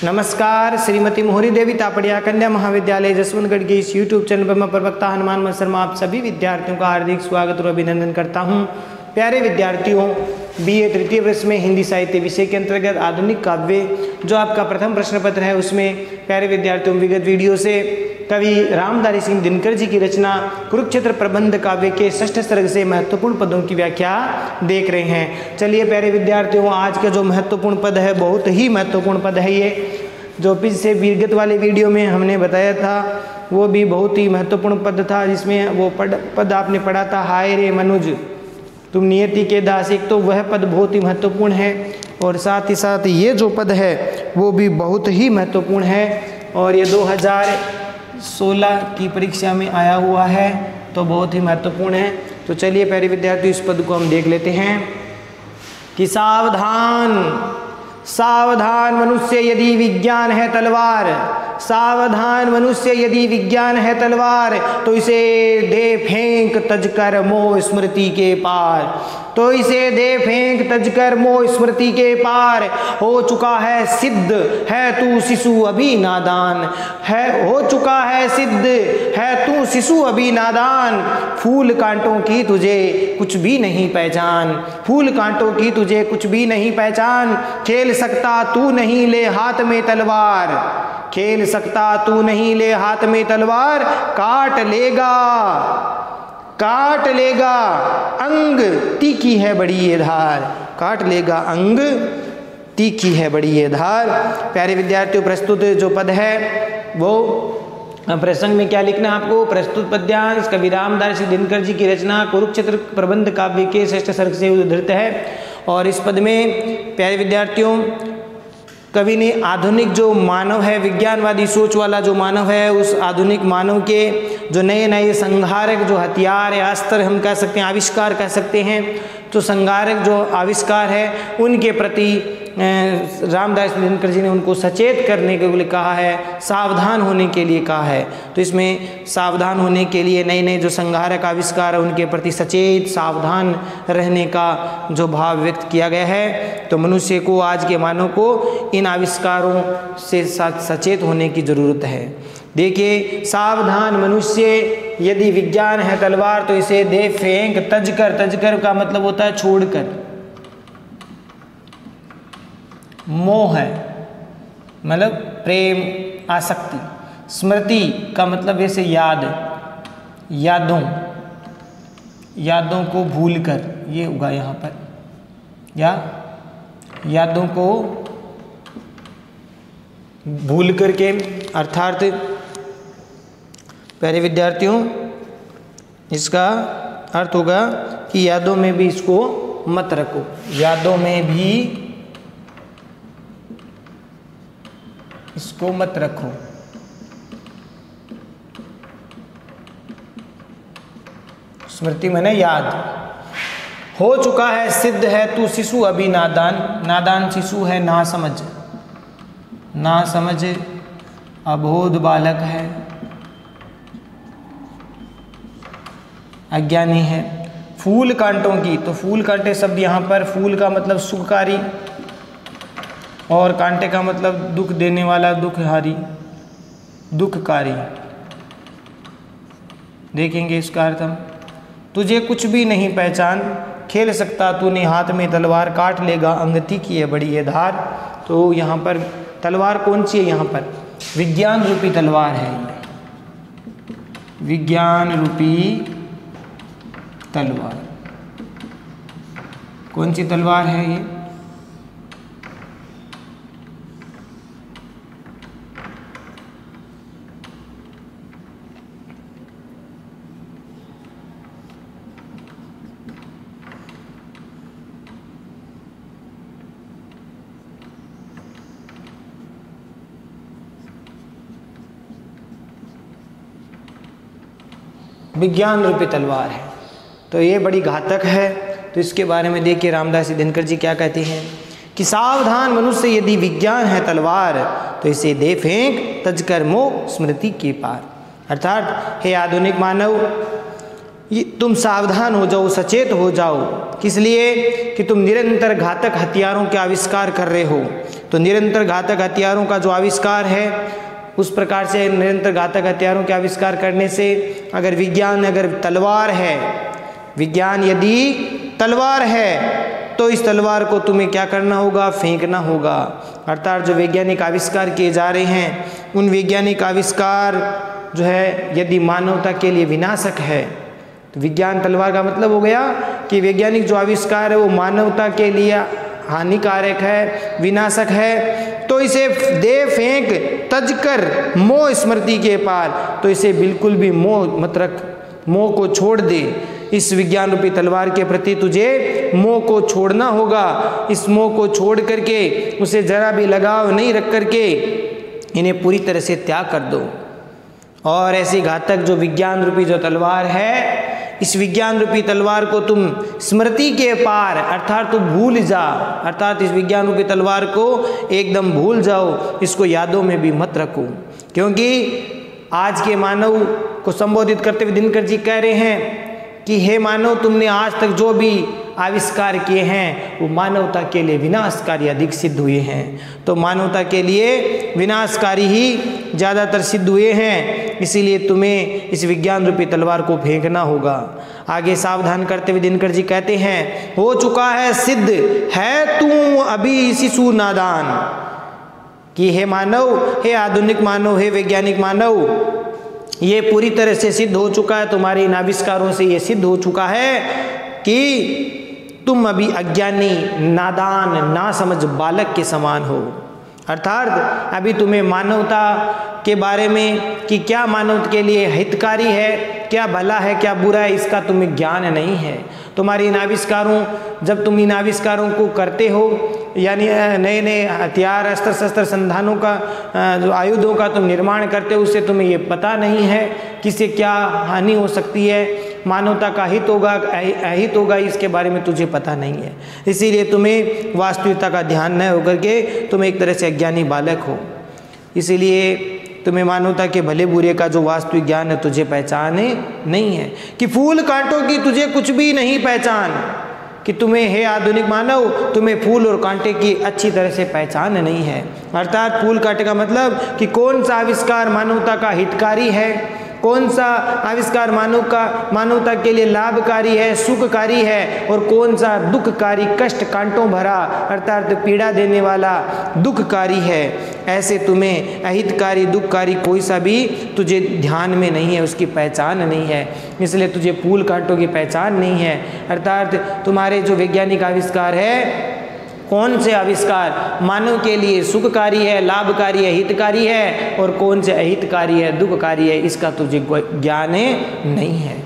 नमस्कार। श्रीमती मोहरी देवी तापड़िया कन्या महाविद्यालय जसवंतगढ़ के इस यूट्यूब चैनल पर मैं प्रवक्ता हनुमान शर्मा आप सभी विद्यार्थियों का हार्दिक स्वागत और अभिनंदन करता हूं। प्यारे विद्यार्थियों, बीए तृतीय वर्ष में हिंदी साहित्य विषय के अंतर्गत आधुनिक काव्य जो आपका प्रथम प्रश्न पत्र है, उसमें प्यारे विद्यार्थियों विगत वीडियो से कवि रामधारी सिंह दिनकर जी की रचना कुरुक्षेत्र प्रबंध काव्य के षष्ठ सर्ग से महत्वपूर्ण पदों की व्याख्या देख रहे हैं। चलिए प्यारे विद्यार्थियों, आज का जो महत्वपूर्ण पद है, बहुत ही महत्वपूर्ण पद है। ये जो पिछले विगत वाले वीडियो में हमने बताया था वो भी बहुत ही महत्वपूर्ण पद था, जिसमें वो पद आपने पढ़ा था, हाय रे मनुज तुम नियति के दास। एक तो वह पद बहुत ही महत्वपूर्ण है और साथ ही साथ ये जो पद है वो भी बहुत ही महत्वपूर्ण है और ये 2016 की परीक्षा में आया हुआ है, तो बहुत ही महत्वपूर्ण है। तो चलिए प्यारे विद्यार्थी, इस पद को हम देख लेते हैं कि सावधान सावधान मनुष्य यदि विज्ञान है तलवार, सावधान मनुष्य यदि विज्ञान है तलवार, तो इसे दे फेंक तजकर मोह स्मृति के पार, तो इसे दे फेंक तजकर मोह स्मृति के पार। हो चुका है सिद्ध है तू शिशु अभी नादान, है हो चुका है सिद्ध है तू शिशु अभी नादान। फूल कांटों की तुझे कुछ भी नहीं पहचान, फूल कांटों की तुझे कुछ भी नहीं पहचान। खेल सकता तू नहीं ले हाथ में तलवार, खेल सकता तू नहीं ले हाथ में तलवार। काट लेगा काट लेगा अंग तीखी है बड़ी ये धार, काट लेगा अंग तीखी है बड़ी ये धार। प्यारे विद्यार्थियों, प्रस्तुत जो पद है वो प्रसंग में क्या लिखना है आपको? प्रस्तुत पद्यांश कवि रामधारी सिंह दिनकर जी की रचना कुरुक्षेत्र प्रबंध काव्य के षष्ठ सर्ग से उद्धृत है। और इस पद में प्यारे विद्यार्थियों, कवि ने आधुनिक जो मानव है, विज्ञानवादी सोच वाला जो मानव है, उस आधुनिक मानव के जो नए नए संहारक जो हथियार या अस्त्र हम कह सकते हैं, आविष्कार कह सकते हैं, तो संहारक जो आविष्कार है उनके प्रति रामधारी सिंह दिनकर जी ने उनको सचेत करने के लिए कहा है, सावधान होने के लिए कहा है। तो इसमें सावधान होने के लिए नए नए जो संहारक आविष्कार है उनके प्रति सचेत सावधान रहने का जो भाव व्यक्त किया गया है। तो मनुष्य को, आज के मानव को इन आविष्कारों से सचेत होने की ज़रूरत है। देखिए, सावधान मनुष्य यदि विज्ञान है तलवार, तो इसे दे फेंक तजकर, तजकर का मतलब होता है छोड़कर। मोह है मतलब प्रेम आसक्ति, स्मृति का मतलब ऐसे याद, यादों, यादों को भूलकर, ये होगा यहाँ पर, या यादों को भूल करके, अर्थात प्यारे विद्यार्थियों इसका अर्थ होगा कि यादों में भी इसको मत रखो, यादों में भी इसको मत रखो। स्मृति माने याद। हो चुका है सिद्ध है तू शिशु अभी नादान, नादान शिशु है, ना समझ, ना समझ अबोध बालक है, अज्ञानी है। फूल कांटों की, तो फूल कांटे शब्द यहाँ पर, फूल का मतलब सुखकारी और कांटे का मतलब दुख देने वाला, दुखहारी, दुखकारी। देखेंगे इसका अर्थ हम। तुझे कुछ भी नहीं पहचान, खेल सकता तूने हाथ में तलवार, काट लेगा अंगती की है बड़ी ये धार। तो यहाँ पर तलवार कौन सी है? यहाँ पर विज्ञान रूपी तलवार है, विज्ञान रूपी तलवार। कौन सी तलवार है ये? विज्ञान रूपी तलवार है। तो ये बड़ी घातक है। तो इसके बारे में देखिए रामधारी सिंह दिनकर जी क्या कहते हैं कि सावधान मनुष्य यदि विज्ञान है तलवार, तो इसे दे फेंक तजकर मोह स्मृति के पार। अर्थात हे आधुनिक मानव, तुम सावधान हो जाओ, सचेत हो जाओ। किस लिए? कि तुम निरंतर घातक हथियारों के आविष्कार कर रहे हो। तो निरंतर घातक हथियारों का जो आविष्कार है, उस प्रकार से निरंतर घातक हथियारों के आविष्कार करने से अगर विज्ञान अगर तलवार है, विज्ञान यदि तलवार है, तो इस तलवार को तुम्हें क्या करना होगा? फेंकना होगा। अर्थात जो वैज्ञानिक आविष्कार किए जा रहे हैं, उन वैज्ञानिक आविष्कार जो है यदि मानवता के लिए विनाशक है, तो विज्ञान तलवार का मतलब हो गया कि वैज्ञानिक जो आविष्कार है वो मानवता के लिए हानिकारक है, विनाशक है, तो इसे दे फेंक तज कर मोह स्मृति के पार। तो इसे बिल्कुल भी मोह मत रख, मोह को छोड़ दे। इस विज्ञान रूपी तलवार के प्रति तुझे मोह को छोड़ना होगा। इस मोह को छोड़ करके उसे जरा भी लगाव नहीं रख करके इन्हें पूरी तरह से त्याग कर दो। और ऐसी घातक जो विज्ञान रूपी जो तलवार है, इस विज्ञान रूपी तलवार को तुम स्मृति के पार अर्थात तुम भूल जा, अर्थात इस विज्ञान रूपी तलवार को एकदम भूल जाओ, इसको यादों में भी मत रखो। क्योंकि आज के मानव को संबोधित करते हुए दिनकर जी कह रहे हैं कि हे मानव, तुमने आज तक जो भी आविष्कार किए हैं वो मानवता के लिए विनाशकारी अधिक सिद्ध हुए हैं। तो मानवता के लिए विनाशकारी ही ज़्यादातर सिद्ध हुए हैं, इसीलिए तुम्हें इस विज्ञान रूपी तलवार को फेंकना होगा। आगे सावधान करते हुए दिनकर जी कहते हैं, हो चुका है सिद्ध है तू अभी शिशु नादान। कि हे मानव, हे आधुनिक मानव, हे वैज्ञानिक मानव, ये पूरी तरह से सिद्ध हो चुका है, तुम्हारे इन आविष्कारों से ये सिद्ध हो चुका है कि तुम अभी अज्ञानी, नादान, नासमझ बालक के समान हो। अर्थात अभी तुम्हें मानवता के बारे में कि क्या मानव के लिए हितकारी है, क्या भला है, क्या बुरा है, इसका तुम्हें ज्ञान नहीं है। तुम्हारे इन आविष्कारों, जब तुम इन आविष्कारों को करते हो, यानी नए नए हथियार, अस्त्र शस्त्र, संधानों का, जो आयुधों का तुम निर्माण करते हो, उससे तुम्हें ये पता नहीं है कि इससे क्या हानि हो सकती है, मानवता का हित होगा, अहित होगा, इसके बारे में तुझे पता नहीं है। इसीलिए तुम्हें वास्तविकता का ध्यान न होकर के तुम एक तरह से अज्ञानी बालक हो। इसीलिए तुम्हें मानवता के भले बुरे का जो वास्तविक ज्ञान है तुझे पहचान नहीं है। कि फूल कांटों की तुझे कुछ भी नहीं पहचान, कि तुम्हें हे आधुनिक मानव, तुम्हें फूल और कांटे की अच्छी तरह से पहचान नहीं है। अर्थात फूल कांटे का मतलब कि कौन सा आविष्कार मानवता का हितकारी है, कौन सा आविष्कार मानवता के लिए लाभकारी है, सुखकारी है, और कौन सा दुखकारी, कष्ट कांटों भरा अर्थात पीड़ा देने वाला दुखकारी है। ऐसे तुम्हें अहितकारी, दुखकारी कोई सा भी तुझे ध्यान में नहीं है, उसकी पहचान नहीं है, इसलिए तुझे फूल कांटों की पहचान नहीं है। अर्थात तुम्हारे जो वैज्ञानिक आविष्कार है, कौन से आविष्कार मानव के लिए सुखकारी है, लाभकारी है, हितकारी है, और कौन से अहितकारी है, दुखकारी है, इसका तुझे ज्ञान नहीं है।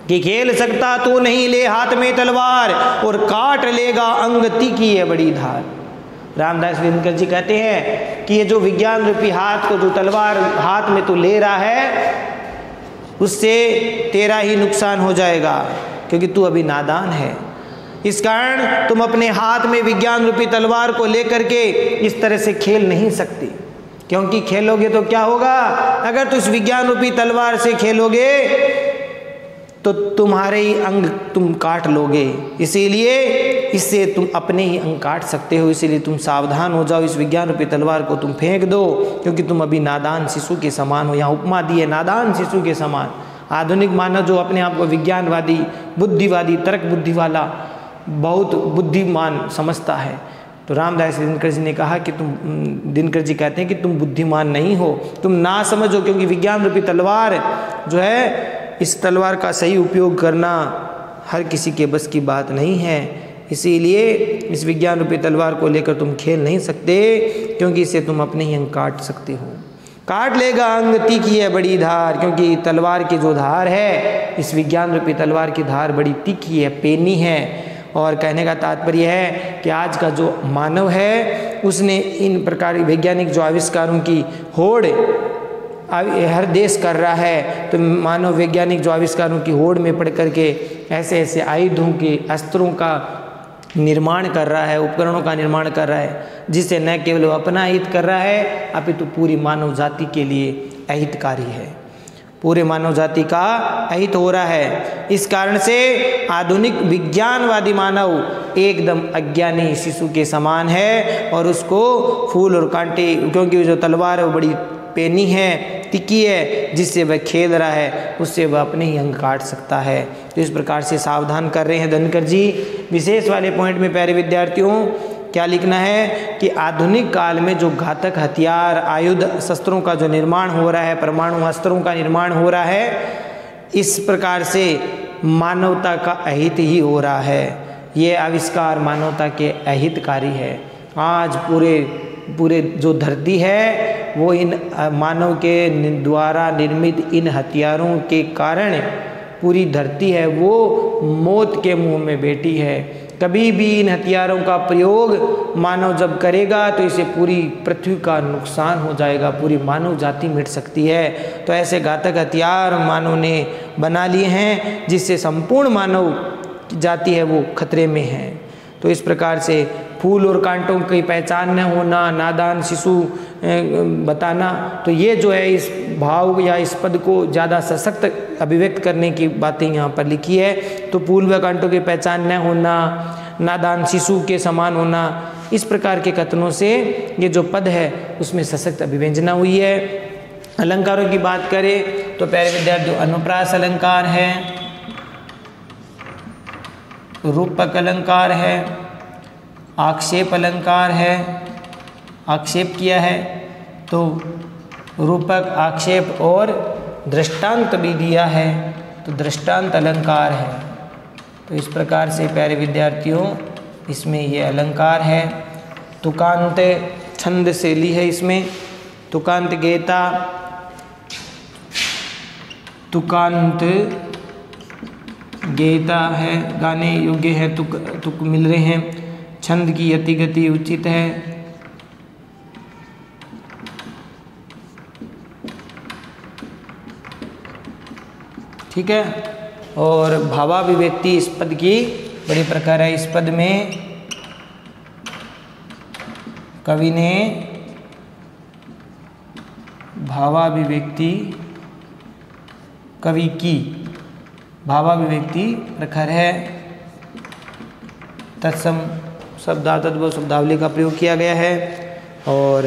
कि खेल सकता तो नहीं ले हाथ में तलवार, और काट लेगा अंग तीखी है बड़ी धार। रामदास दिनकर जी कहते हैं कि ये जो विज्ञान रूपी हाथ को, जो तलवार हाथ में तू ले रहा है, उससे तेरा ही नुकसान हो जाएगा, क्योंकि तू अभी नादान है। इस कारण तुम अपने हाथ में विज्ञान रूपी तलवार को लेकर के इस तरह से खेल नहीं सकते, क्योंकि खेलोगे तो क्या होगा, अगर तुम इस विज्ञान रूपी तलवार से खेलोगे तो तुम्हारे ही अंग तुम काट लोगे। इसीलिए इससे तुम अपने ही अंग काट सकते हो, इसीलिए तुम सावधान हो जाओ, इस विज्ञान रूपी तलवार को तुम फेंक दो, क्योंकि तुम अभी नादान शिशु के समान हो। यहाँ उपमा दी है नादान शिशु के समान। आधुनिक मानव जो अपने आप को विज्ञानवादी, बुद्धिवादी, तर्क बुद्धि वाला, बहुत बुद्धिमान समझता है, तो रामदास दिनकर जी ने कहा कि दिनकर जी कहते हैं कि तुम बुद्धिमान नहीं हो, तुम ना समझो, क्योंकि विज्ञान रूपी तलवार जो है, इस तलवार का सही उपयोग करना हर किसी के बस की बात नहीं है। इसीलिए इस विज्ञान रूपी तलवार को लेकर तुम खेल नहीं सकते, क्योंकि इससे तुम अपने ही अंग काट सकते हो। काट लेगा अंग तीखी है बड़ी धार, क्योंकि तलवार की जो धार है, इस विज्ञान रूपी तलवार की धार बड़ी तीखी है, पेनी है। और कहने का तात्पर्य है कि आज का जो मानव है, उसने इन प्रकार वैज्ञानिक जो आविष्कारों की होड़ हर देश कर रहा है, तो मानव वैज्ञानिक जो आविष्कारों की होड़ में पड़ करके ऐसे ऐसे आयुधों के, अस्त्रों का निर्माण कर रहा है, उपकरणों का निर्माण कर रहा है, जिससे न केवल वो अपना हित कर रहा है, अपितु पूरी मानव जाति के लिए अहितकारी है। पूरे मानव जाति का अहित हो रहा है। इस कारण से आधुनिक विज्ञानवादी मानव एकदम अज्ञानी शिशु के समान है और उसको फूल और कांटे, क्योंकि जो तलवार है वो बड़ी पेनी है, तिकी है, जिससे वह खेल रहा है उससे वह अपने ही अंग काट सकता है। तो इस प्रकार से सावधान कर रहे हैं धनकर जी। विशेष वाले पॉइंट में प्यारे विद्यार्थियों क्या लिखना है कि आधुनिक काल में जो घातक हथियार, आयुध, शस्त्रों का जो निर्माण हो रहा है, परमाणु अस्त्रों का निर्माण हो रहा है, इस प्रकार से मानवता का अहित ही हो रहा है। ये आविष्कार मानवता के अहितकारी है। आज पूरे जो धरती है वो इन मानव के द्वारा निर्मित इन हथियारों के कारण पूरी धरती है वो मौत के मुंह में बैठी है। कभी भी इन हथियारों का प्रयोग मानव जब करेगा तो इसे पूरी पृथ्वी का नुकसान हो जाएगा, पूरी मानव जाति मिट सकती है। तो ऐसे घातक हथियार मानव ने बना लिए हैं जिससे संपूर्ण मानव जाति है वो खतरे में है। तो इस प्रकार से फूल और कांटों की पहचान न होना, नादान शिशु बताना, तो ये जो है इस भाव या इस पद को ज़्यादा सशक्त अभिव्यक्त करने की बातें यहाँ पर लिखी है। तो फूल व कांटों की पहचान न होना, नादान शिशु के समान होना, इस प्रकार के कथनों से ये जो पद है उसमें सशक्त अभिव्यंजना हुई है। अलंकारों की बात करें तो प्यारे विद्यार्थियों अनुप्रास अलंकार है, रूपक अलंकार है, आक्षेप अलंकार है, आक्षेप किया है तो रूपक, आक्षेप और दृष्टांत भी दिया है तो दृष्टांत अलंकार है। तो इस प्रकार से प्यारे विद्यार्थियों इसमें ये अलंकार है। तुकांत छंद शैली है इसमें, तुकांत गेता, तुकांत गेता है, गाने योग्य है, तुक मिल रहे हैं। छंद की यति गति उचित है। ठीक है। और भावाभिव्यक्ति इस पद की बड़ी प्रकार है। इस पद में कवि ने भावाभिव्यक्ति, कवि की भावाभिव्यक्ति प्रखर है। तत्सम शब्दातद्भव शब्दावली का प्रयोग किया गया है और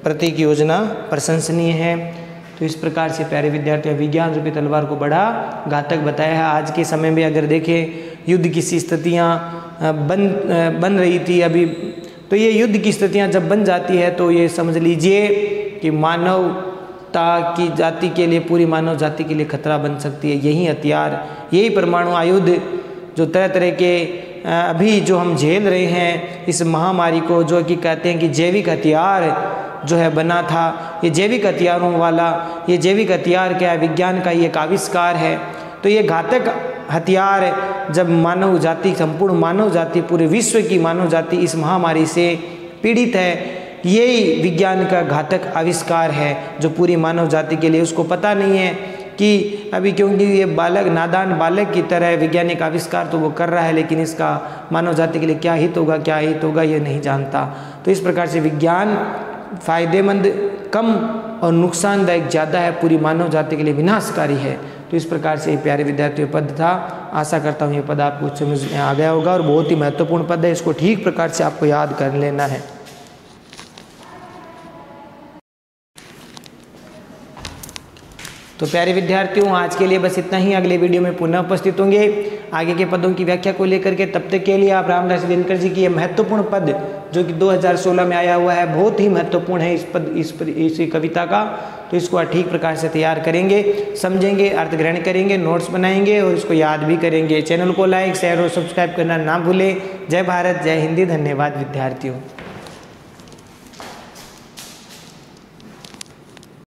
प्रतीक योजना प्रशंसनीय है। तो इस प्रकार से प्यारे विद्यार्थियों विज्ञान रूपी तलवार को बड़ा घातक बताया है। आज के समय में अगर देखें युद्ध की स्थितियाँ बन रही थी अभी, तो ये युद्ध की स्थितियाँ जब बन जाती है तो ये समझ लीजिए कि मानवता की जाति के लिए, पूरी मानव जाति के लिए खतरा बन सकती है। यही हथियार, यही परमाणु आयुध जो तरह तरह के अभी जो हम झेल रहे हैं इस महामारी को, जो कि कहते हैं कि जैविक हथियार जो है बना था, ये जैविक हथियारों वाला, ये जैविक हथियार क्या है, विज्ञान का ये एक आविष्कार है। तो ये घातक हथियार जब मानव जाति, संपूर्ण मानव जाति, पूरे विश्व की मानव जाति इस महामारी से पीड़ित है, यही विज्ञान का घातक आविष्कार है जो पूरी मानव जाति के लिए, उसको पता नहीं है कि अभी, क्योंकि ये बालक, नादान बालक की तरह वैज्ञानिक आविष्कार तो वो कर रहा है, लेकिन इसका मानव जाति के लिए क्या हित होगा, क्या हित होगा ये नहीं जानता। तो इस प्रकार से विज्ञान फायदेमंद कम और नुकसानदायक ज़्यादा है, पूरी मानव जाति के लिए विनाशकारी है। तो इस प्रकार से प्यारे विद्यार्थियों पद था। आशा करता हूँ ये पद आपको समझ में आ गया होगा और बहुत ही महत्वपूर्ण पद है, इसको ठीक प्रकार से आपको याद कर लेना है। तो प्यारे विद्यार्थियों आज के लिए बस इतना ही। अगले वीडियो में पुनः उपस्थित होंगे आगे के पदों की व्याख्या को लेकर के। तब तक के लिए आप रामदास दिनकर जी की ये महत्वपूर्ण पद जो कि 2016 में आया हुआ है, बहुत ही महत्वपूर्ण है इस कविता का, तो इसको ठीक प्रकार से तैयार करेंगे, समझेंगे, अर्थ ग्रहण करेंगे, नोट्स बनाएंगे और इसको याद भी करेंगे। चैनल को लाइक, शेयर और सब्सक्राइब करना ना भूलें। जय भारत, जय हिंदी। धन्यवाद विद्यार्थियों।